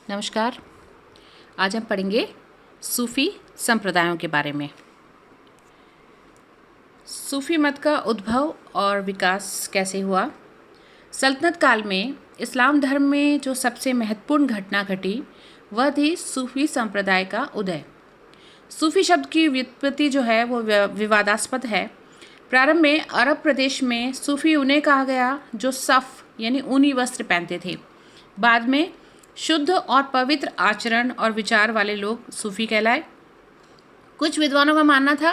नमस्कार। आज हम पढ़ेंगे सूफ़ी संप्रदायों के बारे में। सूफ़ी मत का उद्भव और विकास कैसे हुआ। सल्तनत काल में इस्लाम धर्म में जो सबसे महत्वपूर्ण घटना घटी वह थी सूफ़ी संप्रदाय का उदय। सूफ़ी शब्द की व्युत्पत्ति जो है वो विवादास्पद है। प्रारंभ में अरब प्रदेश में सूफ़ी उन्हें कहा गया जो सफ़ यानी ऊनी वस्त्र पहनते थे। बाद में शुद्ध और पवित्र आचरण और विचार वाले लोग सूफ़ी कहलाए। कुछ विद्वानों का मानना था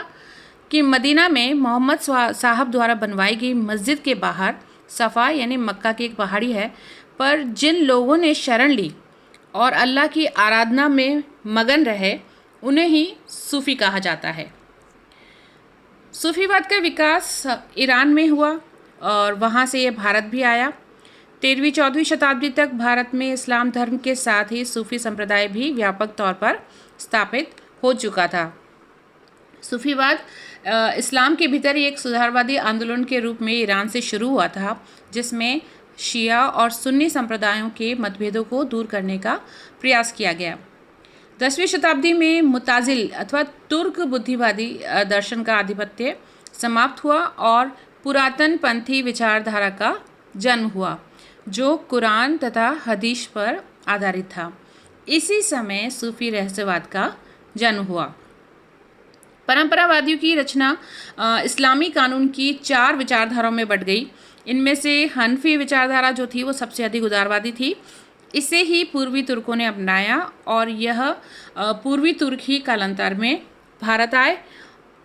कि मदीना में मोहम्मद साहब द्वारा बनवाई गई मस्जिद के बाहर सफ़ा यानी मक्का की एक पहाड़ी है, पर जिन लोगों ने शरण ली और अल्लाह की आराधना में मगन रहे उन्हें ही सूफ़ी कहा जाता है। सूफ़ीवाद का विकास ईरान में हुआ और वहाँ से ये भारत भी आया। 13वीं-14वीं शताब्दी तक भारत में इस्लाम धर्म के साथ ही सूफ़ी संप्रदाय भी व्यापक तौर पर स्थापित हो चुका था। सूफ़ीवाद इस्लाम के भीतर एक सुधारवादी आंदोलन के रूप में ईरान से शुरू हुआ था, जिसमें शिया और सुन्नी संप्रदायों के मतभेदों को दूर करने का प्रयास किया गया। 10वीं शताब्दी में मुताजिल अथवा तुर्क बुद्धिवादी दर्शन का आधिपत्य समाप्त हुआ और पुरातन पंथी विचारधारा का जन्म हुआ, जो कुरान तथा हदीस पर आधारित था। इसी समय सूफ़ी रहस्यवाद का जन्म हुआ। परंपरावादियों की रचना इस्लामी कानून की 4 विचारधाराओं में बट गई। इनमें से हनफी विचारधारा जो थी वो सबसे अधिक उदारवादी थी। इसे ही पूर्वी तुर्कों ने अपनाया और यह पूर्वी तुर्क ही कालांतर में भारत आए।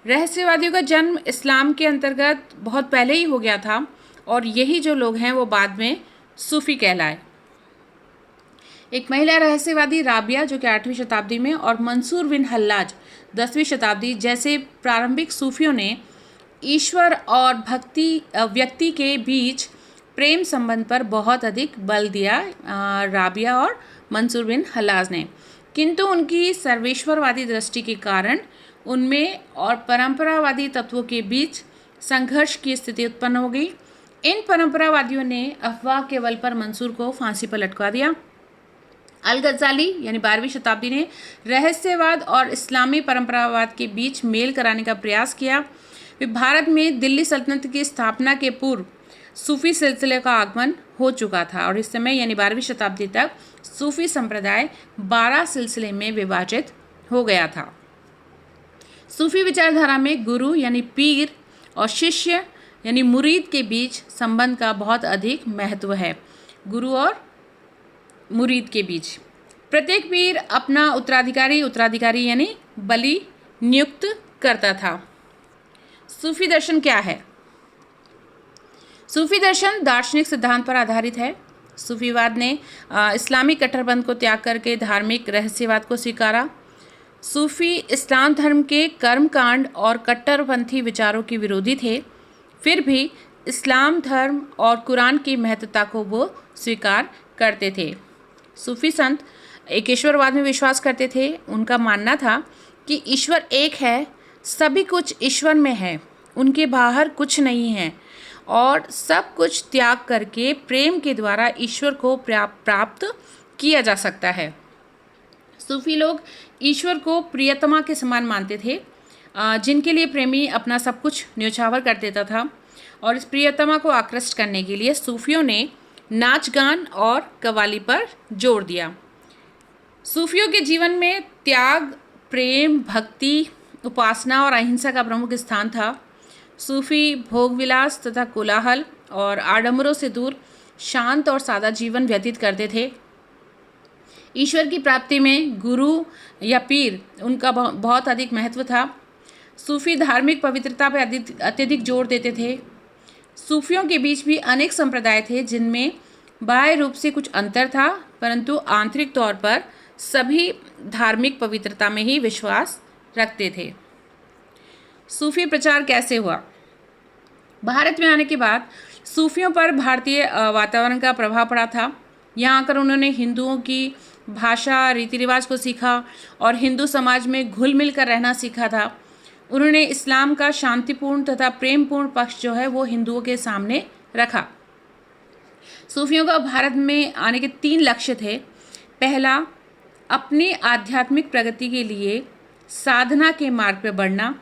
रहस्यवादियों का जन्म इस्लाम के अंतर्गत बहुत पहले ही हो गया था और यही जो लोग हैं वो बाद में सूफ़ी कहलाए। एक महिला रहस्यवादी राबिया जो कि 8वीं शताब्दी में और मंसूर बिन हल्लाज 10वीं शताब्दी जैसे प्रारंभिक सूफियों ने ईश्वर और व्यक्ति के बीच प्रेम संबंध पर बहुत अधिक बल दिया, राबिया और मंसूर बिन हल्लाज ने। किंतु उनकी सर्वेश्वरवादी दृष्टि के कारण उनमें और परंपरावादी तत्वों के बीच संघर्ष की स्थिति उत्पन्न हो गई। इन परंपरावादियों ने अफवाह के बल पर मंसूर को फांसी पर लटका दिया। अल गज़ाली यानी 12वीं शताब्दी ने रहस्यवाद और इस्लामी परंपरावाद के बीच मेल कराने का प्रयास किया। वे भारत में दिल्ली सल्तनत की स्थापना के पूर्व सूफ़ी सिलसिले का आगमन हो चुका था और इस समय यानी 12वीं शताब्दी तक सूफ़ी संप्रदाय 12 सिलसिले में विभाजित हो गया था। सूफ़ी विचारधारा में गुरु यानी पीर और शिष्य यानी मुरीद के बीच संबंध का बहुत अधिक महत्व है। गुरु और मुरीद के बीच प्रत्येक पीर अपना उत्तराधिकारी यानी बलि नियुक्त करता था। सूफ़ी दर्शन क्या है? सूफ़ी दर्शन दार्शनिक सिद्धांत पर आधारित है। सूफ़ीवाद ने इस्लामी कट्टरपंथ को त्याग करके धार्मिक रहस्यवाद को स्वीकारा। सूफ़ी इस्लाम धर्म के कर्मकांड और कट्टरपंथी विचारों के विरोधी थे, फिर भी इस्लाम धर्म और कुरान की महत्वता को वो स्वीकार करते थे। सूफ़ी संत एकेश्वरवाद में विश्वास करते थे। उनका मानना था कि ईश्वर एक है, सभी कुछ ईश्वर में है, उनके बाहर कुछ नहीं है और सब कुछ त्याग करके प्रेम के द्वारा ईश्वर को प्राप्त किया जा सकता है। सूफ़ी लोग ईश्वर को प्रियतमा के समान मानते थे, जिनके लिए प्रेमी अपना सब कुछ न्योछावर कर देता था और इस प्रियतमा को आकृष्ट करने के लिए सूफियों ने नाच गान और कव्वाली पर जोर दिया। सूफियों के जीवन में त्याग, प्रेम, भक्ति, उपासना और अहिंसा का प्रमुख स्थान था। सूफी भोगविलास तथा कोलाहल और आडंबरों से दूर शांत और सादा जीवन व्यतीत करते थे। ईश्वर की प्राप्ति में गुरु या पीर उनका बहुत अधिक महत्व था। सूफ़ी धार्मिक पवित्रता पर अत्यधिक जोर देते थे। सूफियों के बीच भी अनेक संप्रदाय थे जिनमें बाह्य रूप से कुछ अंतर था, परंतु आंतरिक तौर पर सभी धार्मिक पवित्रता में ही विश्वास रखते थे। सूफ़ी प्रचार कैसे हुआ? भारत में आने के बाद सूफियों पर भारतीय वातावरण का प्रभाव पड़ा था। यहाँ आकर उन्होंने हिंदुओं की भाषा, रीति रिवाज को सीखा और हिंदू समाज में घुल मिल कर रहना सीखा था। उन्होंने इस्लाम का शांतिपूर्ण तथा प्रेमपूर्ण पक्ष जो है वो हिंदुओं के सामने रखा। सूफियों का भारत में आने के 3 लक्ष्य थे। पहला, अपनी आध्यात्मिक प्रगति के लिए साधना के मार्ग पर बढ़ना।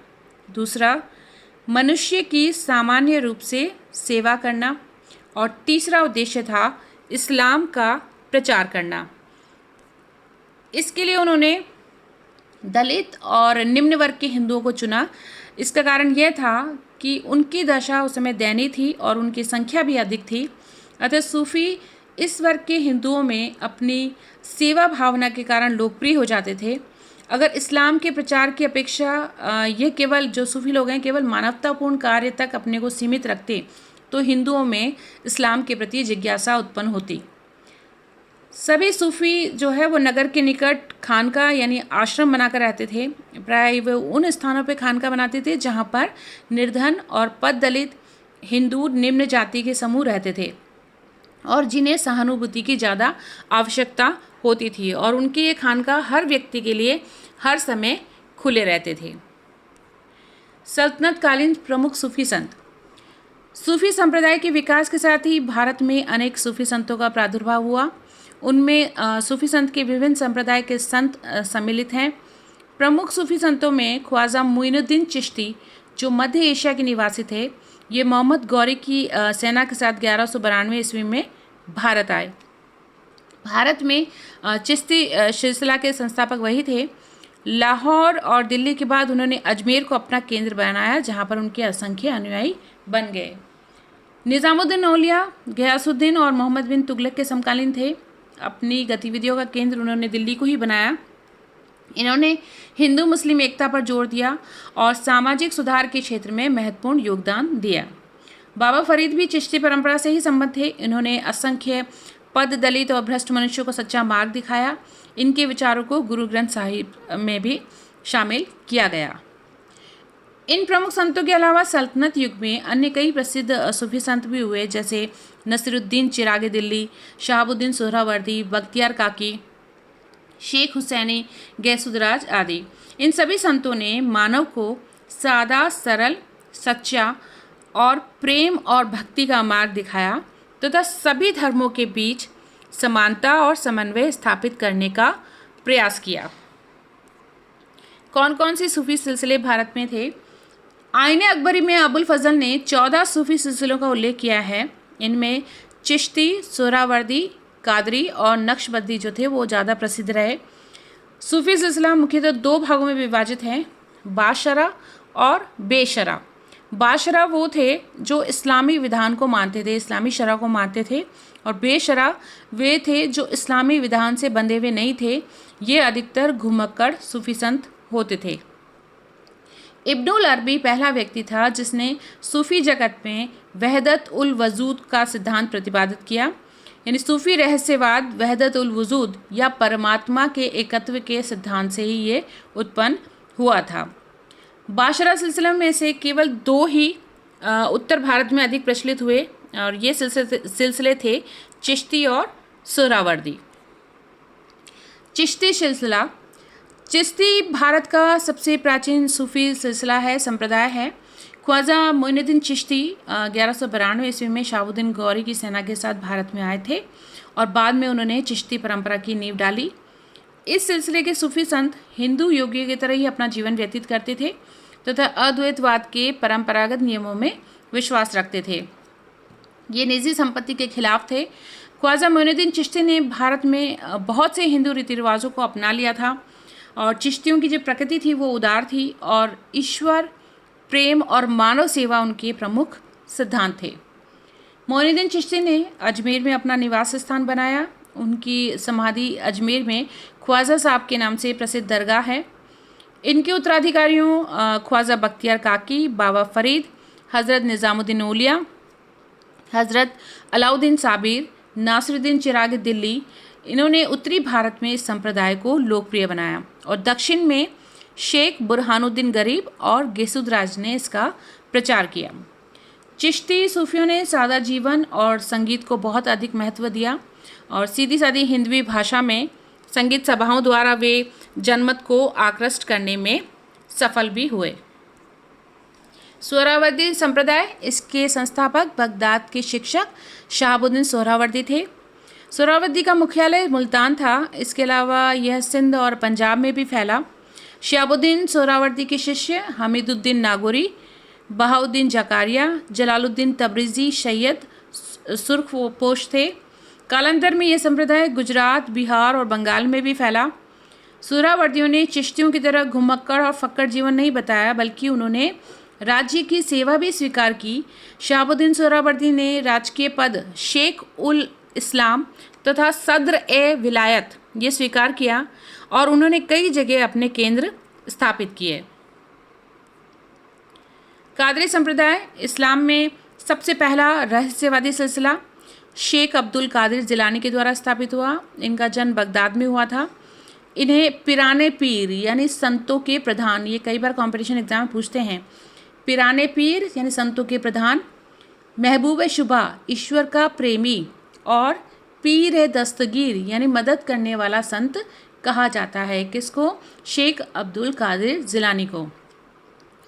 दूसरा, मनुष्य की सामान्य रूप से सेवा करना। और तीसरा उद्देश्य था इस्लाम का प्रचार करना। इसके लिए उन्होंने दलित और निम्न वर्ग के हिंदुओं को चुना। इसका कारण यह था कि उनकी दशा उस समय दयनीय थी और उनकी संख्या भी अधिक थी। अतः सूफ़ी इस वर्ग के हिंदुओं में अपनी सेवा भावना के कारण लोकप्रिय हो जाते थे। अगर इस्लाम के प्रचार की अपेक्षा ये केवल जो सूफ़ी लोग हैं केवल मानवतापूर्ण कार्य तक अपने को सीमित रखते तो हिंदुओं में इस्लाम के प्रति जिज्ञासा उत्पन्न होती। सभी सूफ़ी जो है वो नगर के निकट खानका यानी आश्रम बनाकर रहते थे। प्राय वे उन स्थानों पर खानका बनाते थे जहाँ पर निर्धन और पद दलित हिंदू निम्न जाति के समूह रहते थे और जिन्हें सहानुभूति की ज़्यादा आवश्यकता होती थी, और उनके ये खानका हर व्यक्ति के लिए हर समय खुले रहते थे। सल्तनतकालीन प्रमुख सूफ़ी संत। सूफ़ी संप्रदाय के विकास के साथ ही भारत में अनेक सूफ़ी संतों का प्रादुर्भाव हुआ। उनमें सूफ़ी संत के विभिन्न संप्रदाय के संत सम्मिलित हैं। प्रमुख सूफ़ी संतों में ख्वाजा मुइनुद्दीन चिश्ती जो मध्य एशिया के निवासी थे, ये मोहम्मद गौरी की सेना के साथ 1192 ईस्वी में भारत आए। भारत में चिश्ती सिलसिला के संस्थापक वही थे। लाहौर और दिल्ली के बाद उन्होंने अजमेर को अपना केंद्र बनाया जहाँ पर उनके असंख्य अनुयायी बन गए। निज़ामुद्दीन औलिया, गयासुद्दीन और मोहम्मद बिन तुगलक के समकालीन थे। अपनी गतिविधियों का केंद्र उन्होंने दिल्ली को ही बनाया। इन्होंने हिंदू मुस्लिम एकता पर जोर दिया और सामाजिक सुधार के क्षेत्र में महत्वपूर्ण योगदान दिया। बाबा फरीद भी चिश्ती परंपरा से ही संबद्ध थे। इन्होंने असंख्य पद दलित और भ्रष्ट मनुष्यों को सच्चा मार्ग दिखाया। इनके विचारों को गुरु ग्रंथ साहिब में भी शामिल किया गया। इन प्रमुख संतों के अलावा सल्तनत युग में अन्य कई प्रसिद्ध सूफी संत भी हुए, जैसे नसीरुद्दीन चिरागे दिल्ली, शहाबुद्दीन सोहरावर्दी, बख्तियार काकी, शेख हुसैनी, गैसुदराज आदि। इन सभी संतों ने मानव को सादा, सरल, सच्चा और प्रेम और भक्ति का मार्ग दिखाया तथा सभी धर्मों के बीच समानता और समन्वय स्थापित करने का प्रयास किया। कौन कौन से सूफी सिलसिले भारत में थे? आईने अकबरी में अबुल फजल ने 14 सूफी सिलसिलों का उल्लेख किया है। इनमें चिश्ती, सोहरावर्दी, कादरी और नक्शबंदी जो थे वो ज़्यादा प्रसिद्ध रहे। सूफी सिलसिला मुख्यतः 2 भागों में विभाजित है, बाशरा और बेशरा। बाशरा वो थे जो इस्लामी विधान को मानते थे, इस्लामी शरा को मानते थे, और बेशरा वे थे जो इस्लामी विधान से बंधे हुए नहीं थे। ये अधिकतर घुमक्कड़ सूफी संत होते थे। इब्नुल अरबी पहला व्यक्ति था जिसने सूफी जगत में वहदत उल वजूद का सिद्धांत प्रतिपादित किया, यानी सूफी रहस्यवाद वहदत उल वजूद या परमात्मा के एकत्व के सिद्धांत से ही ये उत्पन्न हुआ था। बाशरा सिलसिला में से केवल 2 ही उत्तर भारत में अधिक प्रचलित हुए, और ये सिलसिले थे चिश्ती और सोहरावर्दी। चिश्ती सिलसिला। चिश्ती भारत का सबसे प्राचीन सूफी सिलसिला है, संप्रदाय है। ख्वाजा मुइनुद्दीन चिश्ती 1192 ईस्वी में शहाबुद्दीन गौरी की सेना के साथ भारत में आए थे और बाद में उन्होंने चिश्ती परंपरा की नींव डाली। इस सिलसिले के सूफी संत हिंदू योगियों की तरह ही अपना जीवन व्यतीत करते थे तथा अद्वैतवाद के परंपरागत नियमों में विश्वास रखते थे। ये निजी संपत्ति के खिलाफ थे। ख्वाजा मुइनुद्दीन चिश्ती ने भारत में बहुत से हिंदू रीति रिवाजों को अपना लिया था, और चिश्तियों की जो प्रकृति थी वो उदार थी और ईश्वर, प्रेम और मानव सेवा उनके प्रमुख सिद्धांत थे। मुइनुद्दीन चिश्ती ने अजमेर में अपना निवास स्थान बनाया। उनकी समाधि अजमेर में ख्वाजा साहब के नाम से प्रसिद्ध दरगाह है। इनके उत्तराधिकारियों ख्वाजा बख्तियार काकी, बाबा फरीद, हज़रत निज़ामुद्दीन औलिया, हज़रत अलाउद्दीन साबिर, नासिरुद्दीन चिराग दिल्ली, इन्होंने उत्तरी भारत में इस संप्रदाय को लोकप्रिय बनाया, और दक्षिण में शेख बुरहानुद्दीन गरीब और गेसुदराज ने इसका प्रचार किया। चिश्ती सूफियों ने सादा जीवन और संगीत को बहुत अधिक महत्व दिया, और सीधी सादी हिंदवी भाषा में संगीत सभाओं द्वारा वे जनमत को आकृष्ट करने में सफल भी हुए। सोहरावर्दी संप्रदाय, इसके संस्थापक बगदाद के शिक्षक शहाबुद्दीन सोहरावर्दी थे। सोहरावर्दी का मुख्यालय मुल्तान था। इसके अलावा यह सिंध और पंजाब में भी फैला। शिहाबुद्दीन सोहरावर्दी के शिष्य हमीदुद्दीन नागौरी, बहाउद्दीन जकारिया, जलालुद्दीन तब्रिज़ी सैयद सुर्खपोश थे। कालांतर में यह संप्रदाय गुजरात, बिहार और बंगाल में भी फैला। सोहरावर्दियों ने चिश्तियों की तरह घुमक्कड़ और फक्कड़ जीवन नहीं बताया, बल्कि उन्होंने राज्य की सेवा भी स्वीकार की। शहाबुद्दीन सोहरावर्दी ने राजकीय पद शेख उल इस्लाम तथा सद्र ए विलायत ये स्वीकार किया और उन्होंने कई जगह अपने केंद्र स्थापित किए। कादरी संप्रदाय इस्लाम में सबसे पहला रहस्यवादी सिलसिला शेख अब्दुल कादिर जिलानी के द्वारा स्थापित हुआ। इनका जन्म बगदाद में हुआ था। इन्हें पिराने पीर यानी संतों के प्रधान, ये कई बार कंपटीशन एग्जाम में पूछते हैं, पिराने पीर यानी संतों के प्रधान, महबूब शुबा ईश्वर का प्रेमी और पीर दस्तगीर यानी मदद करने वाला संत कहा जाता है। किसको? शेख अब्दुल कादिर जिलानी को।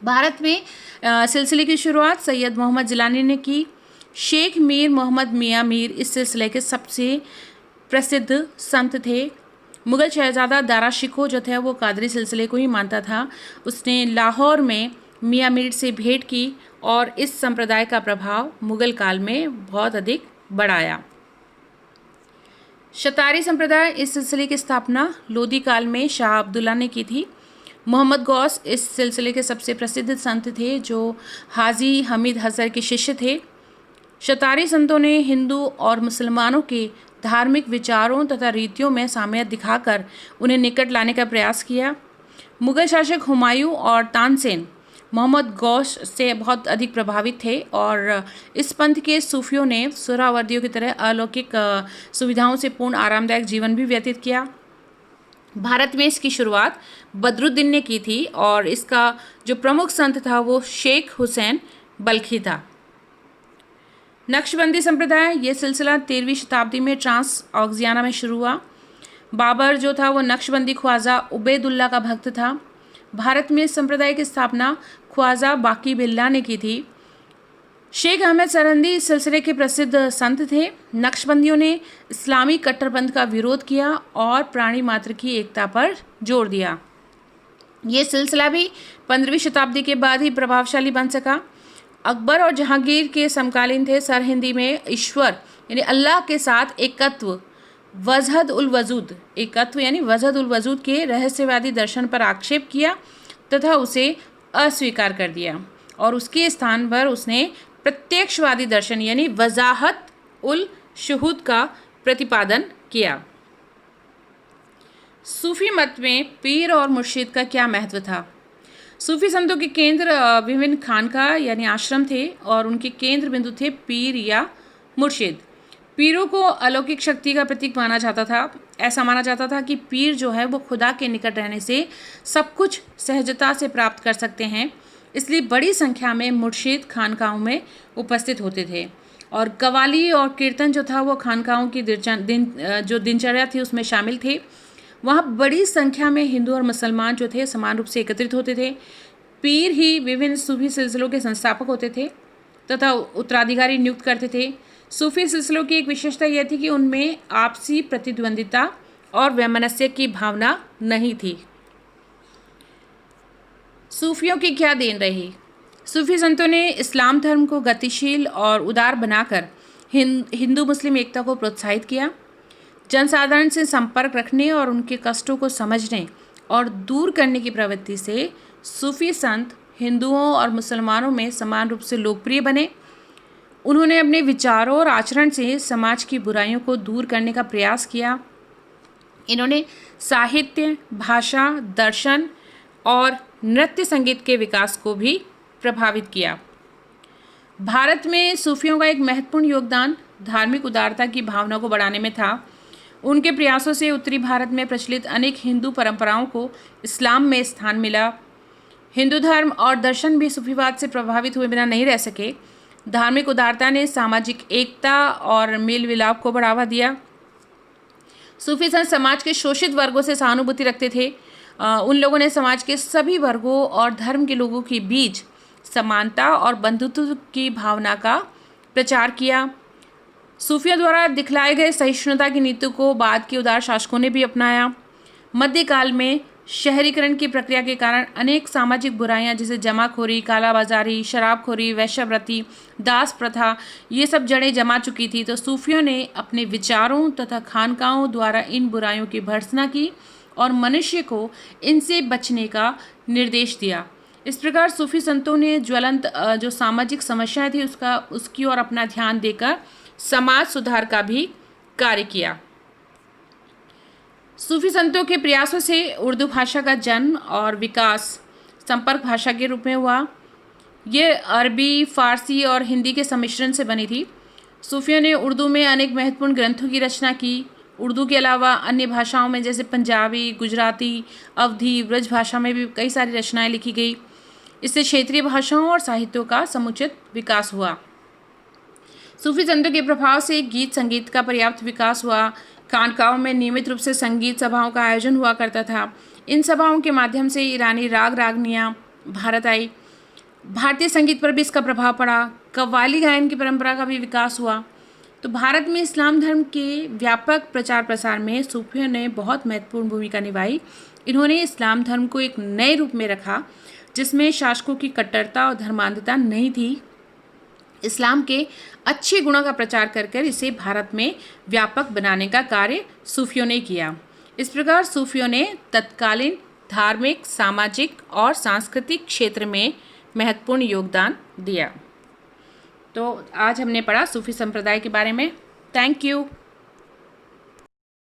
भारत में सिलसिले की शुरुआत सैयद मोहम्मद जिलानी ने की। शेख मीर मोहम्मद मियाँ मीर इस सिलसिले के सबसे प्रसिद्ध संत थे। मुग़ल शहज़ादा दारा शिकोह जो थे वो कादरी सिलसिले को ही मानता था। उसने लाहौर में मियाँ मीर से भेंट की और इस संप्रदाय का प्रभाव मुग़ल काल में बहुत अधिक बढ़ाया। शतारी संप्रदाय इस सिलसिले की स्थापना लोदी काल में शाह अब्दुल्ला ने की थी। मोहम्मद गौस इस सिलसिले के सबसे प्रसिद्ध संत थे जो हाजी हमीद हसर के शिष्य थे। शतारी संतों ने हिंदू और मुसलमानों के धार्मिक विचारों तथा रीतियों में साम्यता दिखाकर उन्हें निकट लाने का प्रयास किया। मुग़ल शासक हुमायूं और तानसेन मोहम्मद गौस से बहुत अधिक प्रभावित थे और इस पंथ के सूफियों ने सोहरावर्दियों की तरह अलौकिक सुविधाओं से पूर्ण आरामदायक जीवन भी व्यतीत किया। भारत में इसकी शुरुआत बदरुद्दीन ने की थी और इसका जो प्रमुख संत था वो शेख हुसैन बल्खी था। नक्शबंदी संप्रदाय ये सिलसिला 13वीं शताब्दी में ट्रांस ऑक्सियाना में शुरू हुआ। बाबर जो था वो नक्शबंदी ख्वाजा उबैदुल्ला का भक्त था। भारत में इस संप्रदाय की स्थापना ख्वाजा बाकी बिल्ला ने की थी। शेख अहमद सरहंदी इस सिलसिले के प्रसिद्ध संत थे। नक्शबंदियों ने इस्लामी कट्टरपंथ का विरोध किया और प्राणी मात्र की एकता पर जोर दिया। ये सिलसिला भी 15वीं शताब्दी के बाद ही प्रभावशाली बन सका। अकबर और जहांगीर के समकालीन थे। सरहिंदी में ईश्वर यानी अल्लाह के साथ एकत्व वजहद उल वजूद, एकत्व यानी वजहद उल वजूद के रहस्यवादी दर्शन पर आक्षेप किया तथा उसे अस्वीकार कर दिया और उसके स्थान पर उसने प्रत्यक्षवादी दर्शन यानी वजाहत उल शुहूद का प्रतिपादन किया। सूफी मत में पीर और मुर्शिद का क्या महत्व था? सूफी संतों के केंद्र विभिन्न खानका यानी आश्रम थे और उनके केंद्र बिंदु थे पीर या मुर्शिद। पीरों को अलौकिक शक्ति का प्रतीक माना जाता था। ऐसा माना जाता था कि पीर जो है वो खुदा के निकट रहने से सब कुछ सहजता से प्राप्त कर सकते हैं, इसलिए बड़ी संख्या में मुर्शिद खानकाहों में उपस्थित होते थे और कवाली और कीर्तन जो था वो खानकाहों की जो दिनचर्या थी उसमें शामिल थे। वहाँ बड़ी संख्या में हिंदू और मुसलमान जो थे समान रूप से एकत्रित होते थे। पीर ही विभिन्न सूफी सिलसिलों के संस्थापक होते थे तथा उत्तराधिकारी नियुक्त करते थे। सूफी सिलसिलों की एक विशेषता यह थी कि उनमें आपसी प्रतिद्वंदिता और वैमनस्य की भावना नहीं थी। सूफियों की क्या देन रही? सूफी संतों ने इस्लाम धर्म को गतिशील और उदार बनाकर हिंदू मुस्लिम एकता को प्रोत्साहित किया। जनसाधारण से संपर्क रखने और उनके कष्टों को समझने और दूर करने की प्रवृत्ति से सूफी संत हिंदुओं और मुसलमानों में समान रूप से लोकप्रिय बने। उन्होंने अपने विचारों और आचरण से समाज की बुराइयों को दूर करने का प्रयास किया। इन्होंने साहित्य, भाषा, दर्शन और नृत्य संगीत के विकास को भी प्रभावित किया। भारत में सूफियों का एक महत्वपूर्ण योगदान धार्मिक उदारता की भावना को बढ़ाने में था। उनके प्रयासों से उत्तरी भारत में प्रचलित अनेक हिंदू परंपराओं को इस्लाम में स्थान मिला। हिंदू धर्म और दर्शन भी सूफीवाद से प्रभावित हुए बिना नहीं रह सके। धार्मिक उदारता ने सामाजिक एकता और मेल मिलाप को बढ़ावा दिया। सूफी संत समाज के शोषित वर्गों से सहानुभूति रखते थे। उन लोगों ने समाज के सभी वर्गों और धर्म के लोगों के बीच समानता और बंधुत्व की भावना का प्रचार किया। सूफियों द्वारा दिखलाए गए सहिष्णुता की नीति को बाद के उदार शासकों ने भी अपनाया। मध्यकाल में शहरीकरण की प्रक्रिया के कारण अनेक सामाजिक बुराइयां जैसे जमाखोरी, कालाबाजारी, शराबखोरी, वेश्यावृत्ति, दास प्रथा, ये सब जड़ें जमा चुकी थी। तो सूफियों ने अपने विचारों तथा खानकाहों द्वारा इन बुराइयों की भर्त्सना की और मनुष्य को इनसे बचने का निर्देश दिया। इस प्रकार सूफी संतों ने ज्वलंत जो सामाजिक समस्याएं थी उसकी ओर अपना ध्यान देकर समाज सुधार का भी कार्य किया। सूफी संतों के प्रयासों से उर्दू भाषा का जन्म और विकास संपर्क भाषा के रूप में हुआ। ये अरबी, फारसी और हिंदी के सम्मिश्रण से बनी थी। सूफियों ने उर्दू में अनेक महत्वपूर्ण ग्रंथों की रचना की। उर्दू के अलावा अन्य भाषाओं में जैसे पंजाबी, गुजराती, अवधी, ब्रज भाषा में भी कई सारी रचनाएं लिखी गई। इससे क्षेत्रीय भाषाओं और साहित्यों का समुचित विकास हुआ। सूफी संतों के प्रभाव से गीत संगीत का पर्याप्त विकास हुआ। खानकाहों में नियमित रूप से संगीत सभाओं का आयोजन हुआ करता था। इन सभाओं के माध्यम से ईरानी राग रागनियाँ भारत आई। भारतीय संगीत पर भी इसका प्रभाव पड़ा। कव्वाली गायन की परंपरा का भी विकास हुआ। तो भारत में इस्लाम धर्म के व्यापक प्रचार प्रसार में सूफियों ने बहुत महत्वपूर्ण भूमिका निभाई। इन्होंने इस्लाम धर्म को एक नए रूप में रखा जिसमें शासकों की कट्टरता और धर्मांधता नहीं थी। इस्लाम के अच्छे गुणों का प्रचार कर इसे भारत में व्यापक बनाने का कार्य सूफियों ने किया। इस प्रकार सूफियों ने तत्कालीन धार्मिक, सामाजिक और सांस्कृतिक क्षेत्र में महत्वपूर्ण योगदान दिया। तो आज हमने पढ़ा सूफी संप्रदाय के बारे में। Thank you.